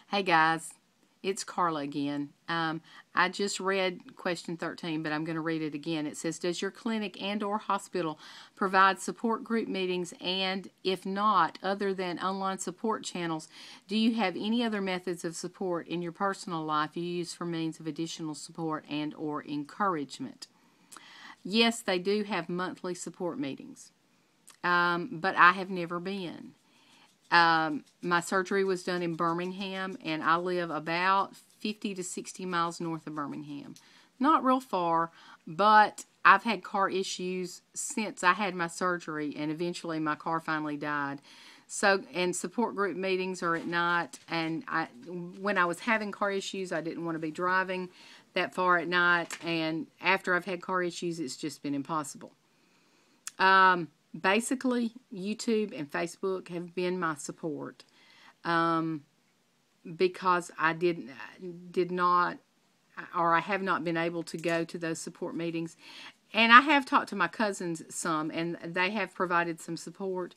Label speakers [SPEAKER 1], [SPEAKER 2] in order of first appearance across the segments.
[SPEAKER 1] Hey guys, it's Carla again. I just read question 13, but I'm going to read it again. It says, does your clinic and or hospital provide support group meetings, and if not, other than online support channels, do you have any other methods of support in your personal life you use for means of additional support and or encouragement? Yes, they do have monthly support meetings, but I have never been. My surgery was done in Birmingham, and I live about 50 to 60 miles north of Birmingham. Not real far, but I've had car issues since I had my surgery, and eventually my car finally died. So, and support group meetings are at night, and when I was having car issues, I didn't want to be driving that far at night, and after I've had car issues, it's just been impossible. Basically, YouTube and Facebook have been my support, because I did not, or I have not been able to go to those support meetings. And I have talked to my cousins some, and they have provided some support,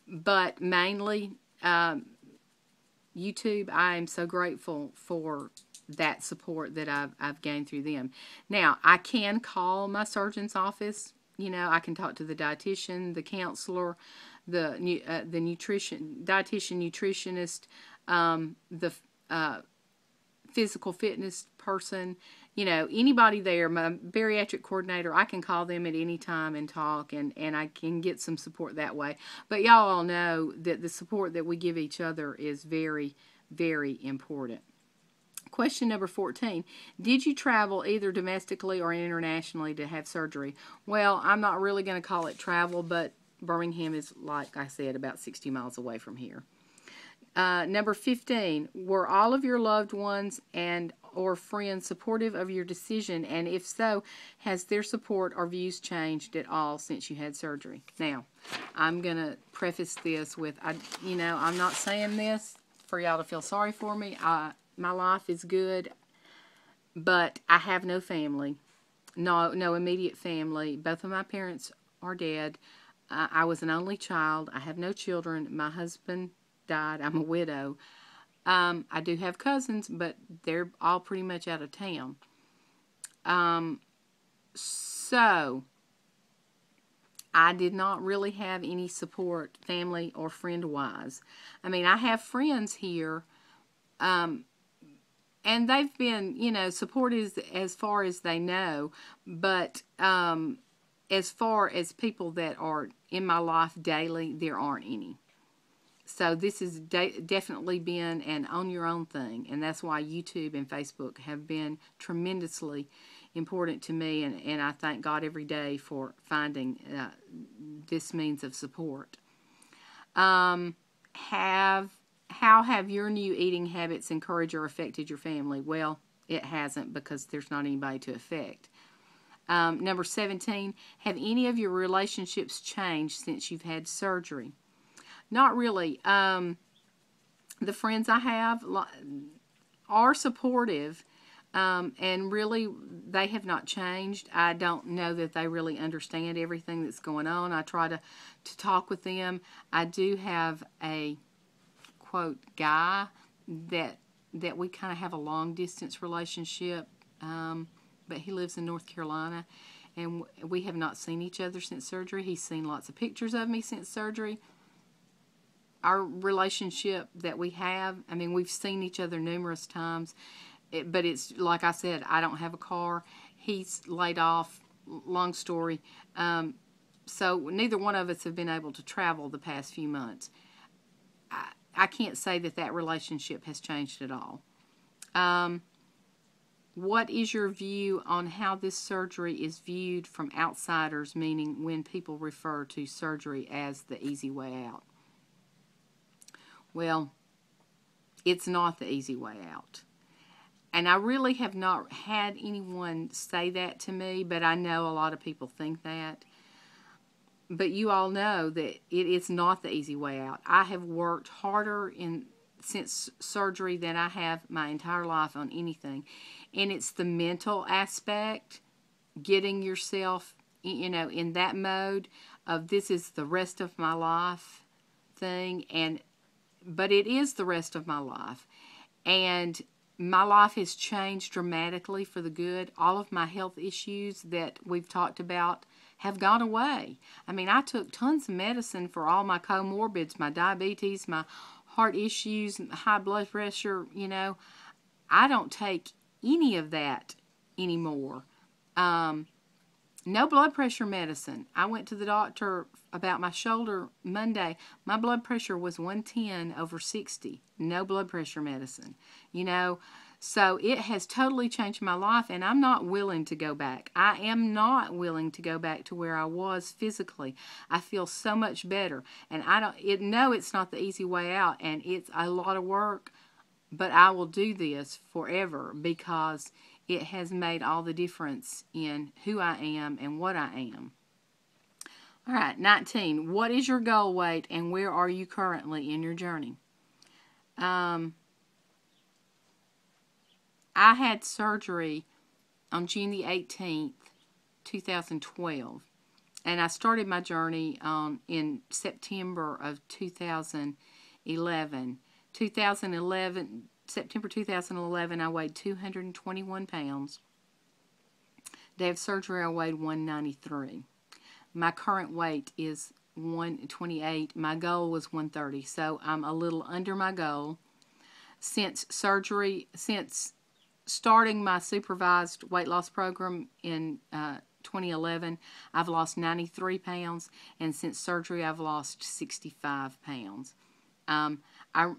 [SPEAKER 1] but mainly YouTube. I am so grateful for that support that I've gained through them. Now, I can call my surgeon's office. You know, I can talk to the dietitian, the counselor, the dietitian, nutritionist, the physical fitness person. You know, anybody there, my bariatric coordinator, I can call them at any time and talk, and I can get some support that way. But y'all all know that the support that we give each other is very, very important. Question number 14. Did you travel either domestically or internationally to have surgery? Well, I'm not really going to call it travel, but Birmingham is, like I said, about 60 miles away from here. Number 15. Were all of your loved ones and or friends supportive of your decision? And if so, has their support or views changed at all since you had surgery? Now, I'm going to preface this with, I'm not saying this for y'all to feel sorry for me. My life is good, but I have no family, no immediate family. Both of my parents are dead. I was an only child. I have no children. My husband died. I'm a widow. I do have cousins, but they're all pretty much out of town. So I did not really have any support, family or friend-wise. I mean, I have friends here, and they've been, supportive as far as they know, but as far as people that are in my life daily, there aren't any. So this has definitely been an on-your-own thing, and that's why YouTube and Facebook have been tremendously important to me, and I thank God every day for finding this means of support. How have your new eating habits encouraged or affected your family? Well, it hasn't, because there's not anybody to affect. Number 17, have any of your relationships changed since you've had surgery? Not really. The friends I have are supportive, and really they have not changed. I don't know that they really understand everything that's going on. I try to talk with them. I do have a quote guy that we kind of have a long distance relationship, but he lives in North Carolina, and we have not seen each other since surgery. He's seen lots of pictures of me since surgery. Our relationship that we have, I mean, we've seen each other numerous times, but it's like I said, I don't have a car. He's laid off, long story. So neither one of us have been able to travel the past few months. I can't say that relationship has changed at all. What is your view on how this surgery is viewed from outsiders, meaning when people refer to surgery as the easy way out? Well, it's not the easy way out. And I really have not had anyone say that to me, but I know a lot of people think that. But you all know that it is not the easy way out. I have worked harder since surgery than I have my entire life on anything. And it's the mental aspect, getting yourself, in that mode of this is the rest of my life thing. But it is the rest of my life. And my life has changed dramatically for the good. All of my health issues that we've talked about have gone away. I mean, I took tons of medicine for all my comorbids, my diabetes, my heart issues, high blood pressure, you know. I don't take any of that anymore. No blood pressure medicine. I went to the doctor about my shoulder Monday. My blood pressure was 110/60. No blood pressure medicine. You know, so it has totally changed my life, and I'm not willing to go back. I am not willing to go back to where I was physically. I feel so much better, and I don't. No, it's not the easy way out, and it's a lot of work. But I will do this forever because it has made all the difference in who I am and what I am. All right, 19. What is your goal weight and where are you currently in your journey? I had surgery on June the 18th, 2012. And I started my journey in September of 2011. September 2011, I weighed 221 pounds. Day of surgery, I weighed 193. My current weight is 128. My goal was 130, so I'm a little under my goal. Since starting my supervised weight loss program in 2011, I've lost 93 pounds, and since surgery, I've lost 65 pounds. I've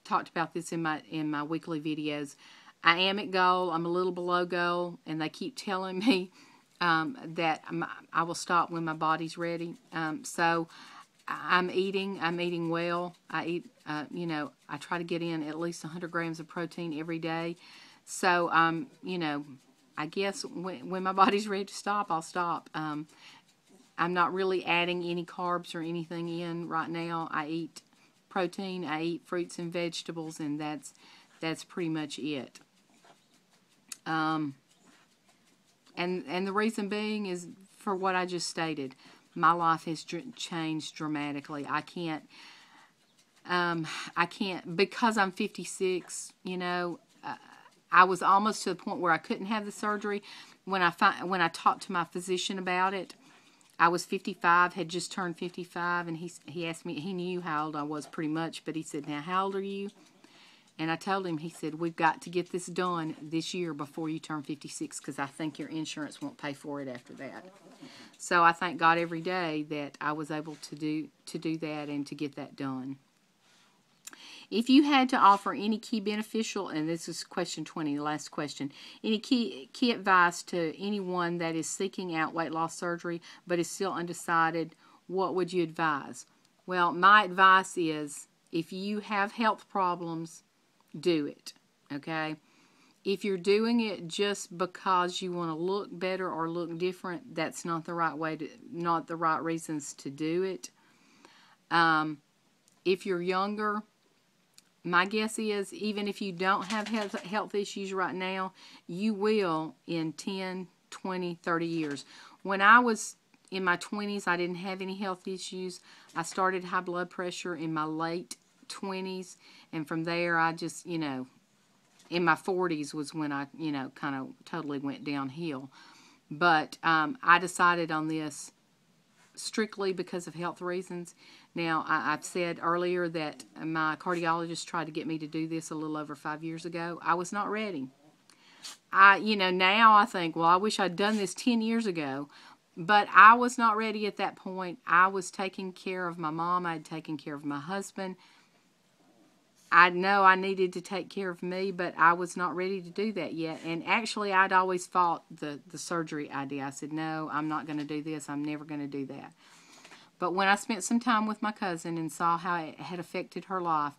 [SPEAKER 1] talked about this in my weekly videos. I am at goal. I'm a little below goal, and they keep telling me that I will stop when my body's ready. So I'm eating well. I eat, I try to get in at least 100 grams of protein every day. So, I guess when my body's ready to stop, I'll stop. I'm not really adding any carbs or anything in right now. I eat protein, I eat fruits and vegetables, and that's pretty much it. And the reason being is for what I just stated. My life has changed dramatically. I can't because I'm 56. I was almost to the point where I couldn't have the surgery. When I talked to my physician about it, I was 55, had just turned 55, and he asked me, he knew how old I was pretty much, but he said, now, how old are you? And I told him, he said, we've got to get this done this year before you turn 56 because I think your insurance won't pay for it after that. So I thank God every day that I was able to do that and to get that done. If you had to offer any key beneficial, and this is question 20, the last question, any key advice to anyone that is seeking out weight loss surgery but is still undecided, what would you advise? Well, my advice is if you have health problems, do it, okay? If you're doing it just because you want to look better or look different, that's not the right way not the right reasons to do it. If you're younger, my guess is even if you don't have health issues right now, you will in 10, 20, 30 years. When I was in my 20s, I didn't have any health issues. I started high blood pressure in my late 20s, and from there I just, in my 40s was when I, kind of totally went downhill. But I decided on this strictly because of health reasons. Now, I've said earlier that my cardiologist tried to get me to do this a little over 5 years ago. I was not ready. Now I think, well, I wish I'd done this 10 years ago, but I was not ready at that point. I was taking care of my mom. I had taken care of my husband. I know I needed to take care of me, but I was not ready to do that yet. And actually, I'd always fought the surgery idea. I said, no, I'm not going to do this. I'm never going to do that. But when I spent some time with my cousin and saw how it had affected her life,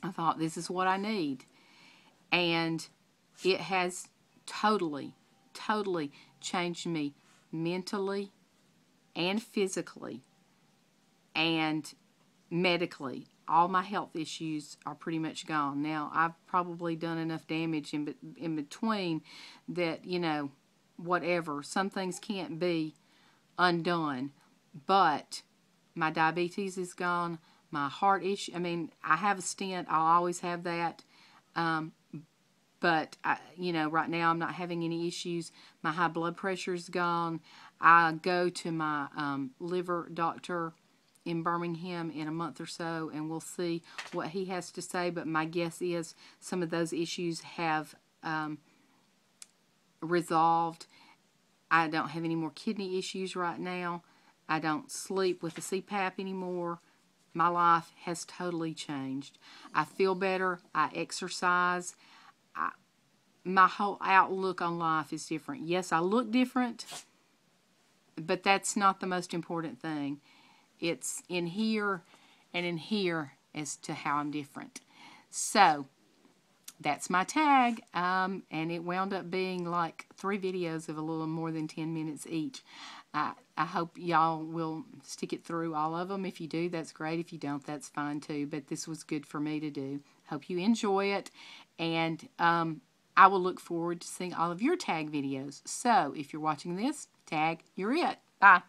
[SPEAKER 1] I thought, this is what I need. And it has totally, totally changed me mentally and physically and medically. All my health issues are pretty much gone. Now, I've probably done enough damage in between that, whatever. Some things can't be undone. But my diabetes is gone. my heart issue. I mean, I have a stent. I'll always have that. But, right now I'm not having any issues. My high blood pressure is gone. I go to my liver doctor in Birmingham in a month or so, and we'll see what he has to say. But my guess is some of those issues have resolved. I don't have any more kidney issues right now. I don't sleep with the CPAP anymore. My life has totally changed. I feel better. I exercise. My whole outlook on life is different. Yes, I look different, but that's not the most important thing. It's in here and in here as to how I'm different. So, that's my tag, and it wound up being like 3 videos of a little more than 10 minutes each. I hope y'all will stick it through all of them. If you do, that's great. If you don't, that's fine too. But this was good for me to do. Hope you enjoy it, and I will look forward to seeing all of your tag videos. So, if you're watching this, tag, you're it. Bye.